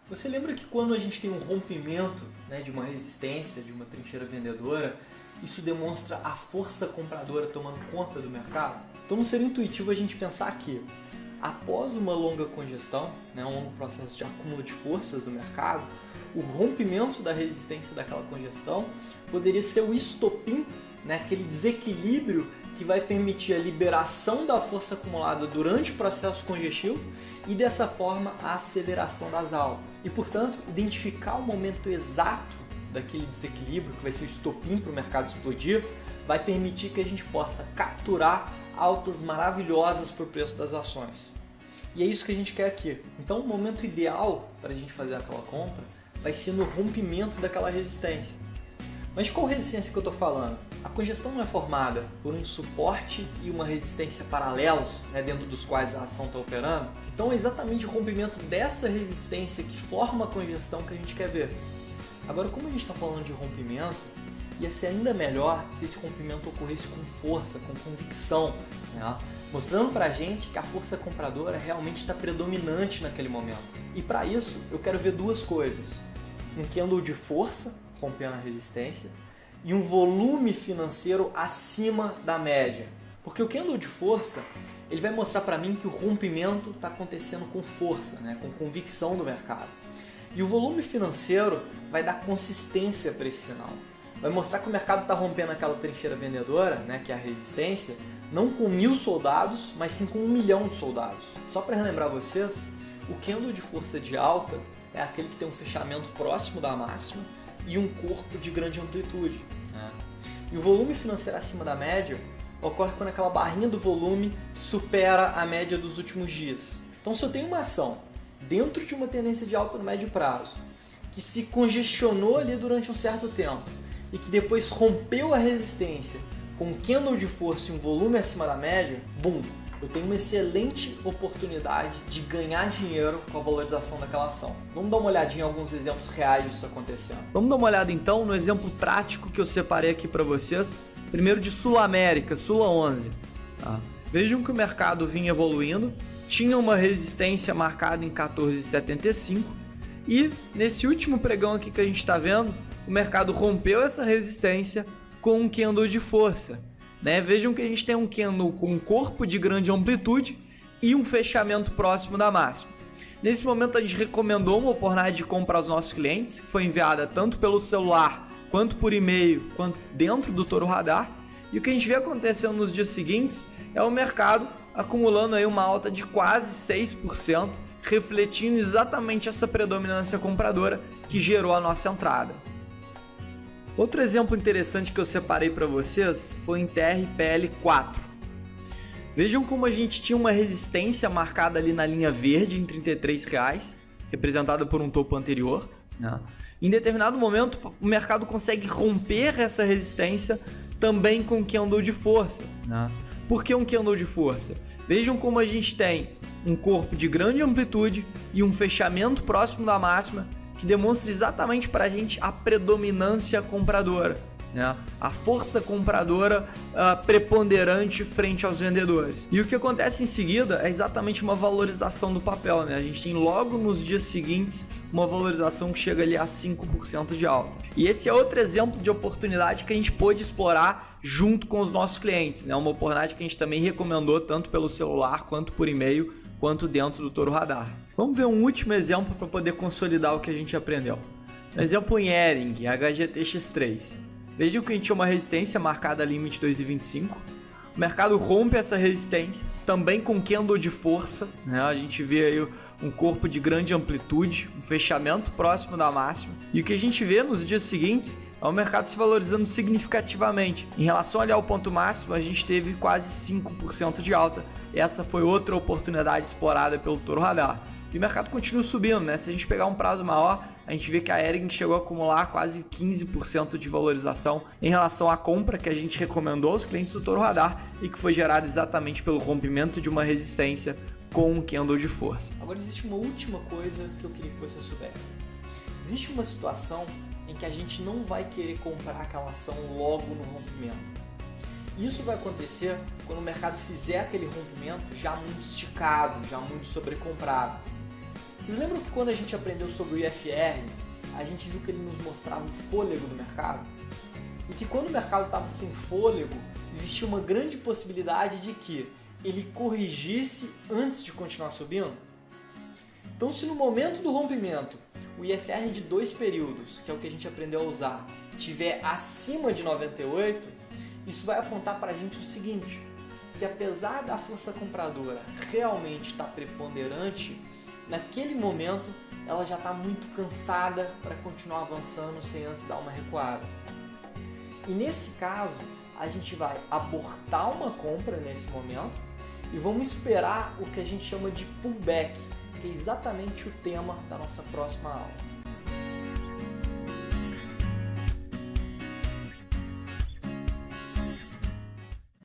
Você lembra que quando a gente tem um rompimento, né, de uma resistência, de uma trincheira vendedora, isso demonstra a força compradora tomando conta do mercado? Então não seria intuitivo a gente pensar que, após uma longa congestão, né, um longo processo de acúmulo de forças do mercado, o rompimento da resistência daquela congestão poderia ser o estopim, né, aquele desequilíbrio que vai permitir a liberação da força acumulada durante o processo congestivo e, dessa forma, a aceleração das altas. E, portanto, identificar o momento exato daquele desequilíbrio, que vai ser o estopim para o mercado explodir, vai permitir que a gente possa capturar altas maravilhosas para o preço das ações. E é isso que a gente quer aqui. Então, o momento ideal para a gente fazer aquela compra vai ser no rompimento daquela resistência. Mas qual resistência que eu estou falando? A congestão não é formada por um suporte e uma resistência paralelos, né, dentro dos quais a ação está operando? Então é exatamente o rompimento dessa resistência que forma a congestão que a gente quer ver. Agora, como a gente está falando de rompimento, ia ser ainda melhor se esse rompimento ocorresse com força, com convicção, né? Mostrando para a gente que a força compradora realmente está predominante naquele momento. E para isso, eu quero ver duas coisas. Um candle de força, rompendo a resistência, e um volume financeiro acima da média. Porque o candle de força, ele vai mostrar para mim que o rompimento está acontecendo com força, né? Com convicção do mercado. E o volume financeiro vai dar consistência para esse sinal. Vai mostrar que o mercado está rompendo aquela trincheira vendedora, né, que é a resistência, não com 1000 soldados, mas sim com 1 milhão de soldados. Só para relembrar vocês, o candle de força de alta é aquele que tem um fechamento próximo da máxima e um corpo de grande amplitude, né? E o volume financeiro acima da média ocorre quando aquela barrinha do volume supera a média dos últimos dias. Então, se eu tenho uma ação dentro de uma tendência de alta no médio prazo, que se congestionou ali durante um certo tempo e que depois rompeu a resistência com um candle de força e um volume acima da média, bum! Eu tenho uma excelente oportunidade de ganhar dinheiro com a valorização daquela ação. Vamos dar uma olhadinha em alguns exemplos reais disso acontecendo. Vamos dar uma olhada então no exemplo prático que eu separei aqui para vocês. Primeiro de Sul América, Sula 11. Tá? Vejam que o mercado vinha evoluindo, tinha uma resistência marcada em 14,75 e nesse último pregão aqui que a gente está vendo, o mercado rompeu essa resistência com um candle de força. Né? Vejam que a gente tem um candle com um corpo de grande amplitude e um fechamento próximo da máxima. Nesse momento a gente recomendou uma oportunidade de compra aos nossos clientes, que foi enviada tanto pelo celular, quanto por e-mail, quanto dentro do Toro Radar. E o que a gente vê acontecendo nos dias seguintes é o mercado acumulando aí uma alta de quase 6%, refletindo exatamente essa predominância compradora que gerou a nossa entrada. Outro exemplo interessante que eu separei para vocês foi em TRPL4. Vejam como a gente tinha uma resistência marcada ali na linha verde em R$ 33, representada por um topo anterior, né? Em determinado momento, o mercado consegue romper essa resistência também com candle de força, né? Por que um candle de força? Vejam como a gente tem um corpo de grande amplitude e um fechamento próximo da máxima, que demonstra exatamente para a gente a predominância compradora, né? A força compradora preponderante frente aos vendedores. E o que acontece em seguida é exatamente uma valorização do papel, né? A gente tem logo nos dias seguintes uma valorização que chega ali a 5% de alta. E esse é outro exemplo de oportunidade que a gente pôde explorar junto com os nossos clientes, né? Uma oportunidade que a gente também recomendou tanto pelo celular quanto por e-mail, quanto dentro do Toro Radar. Vamos ver um último exemplo para poder consolidar o que a gente aprendeu. Um exemplo em Hering, HGTX3. Vejam que a gente tinha uma resistência marcada ali em 22,25. O mercado rompe essa resistência, também com candle de força, né? A gente vê aí um corpo de grande amplitude, um fechamento próximo da máxima. E o que a gente vê nos dias seguintes é o mercado se valorizando significativamente. Em relação ali ao ponto máximo, a gente teve quase 5% de alta. Essa foi outra oportunidade explorada pelo Toro Radar. E o mercado continua subindo, né? Se a gente pegar um prazo maior, a gente vê que a Hering chegou a acumular quase 15% de valorização em relação à compra que a gente recomendou aos clientes do Toro Radar e que foi gerada exatamente pelo rompimento de uma resistência com um candle de força. Agora existe uma última coisa que eu queria que você soubesse. Existe uma situação em que a gente não vai querer comprar aquela ação logo no rompimento. Isso vai acontecer quando o mercado fizer aquele rompimento já muito esticado, já muito sobrecomprado. Vocês lembram que quando a gente aprendeu sobre o IFR, a gente viu que ele nos mostrava o fôlego do mercado? E que quando o mercado estava sem fôlego, existia uma grande possibilidade de que ele corrigisse antes de continuar subindo? Então, se no momento do rompimento o IFR de 2 períodos, que é o que a gente aprendeu a usar, estiver acima de 98, isso vai apontar para a gente o seguinte, que apesar da força compradora realmente estar preponderante, naquele momento ela já está muito cansada para continuar avançando sem antes dar uma recuada. E nesse caso, a gente vai abortar uma compra nesse momento e vamos esperar o que a gente chama de pullback, que é exatamente o tema da nossa próxima aula.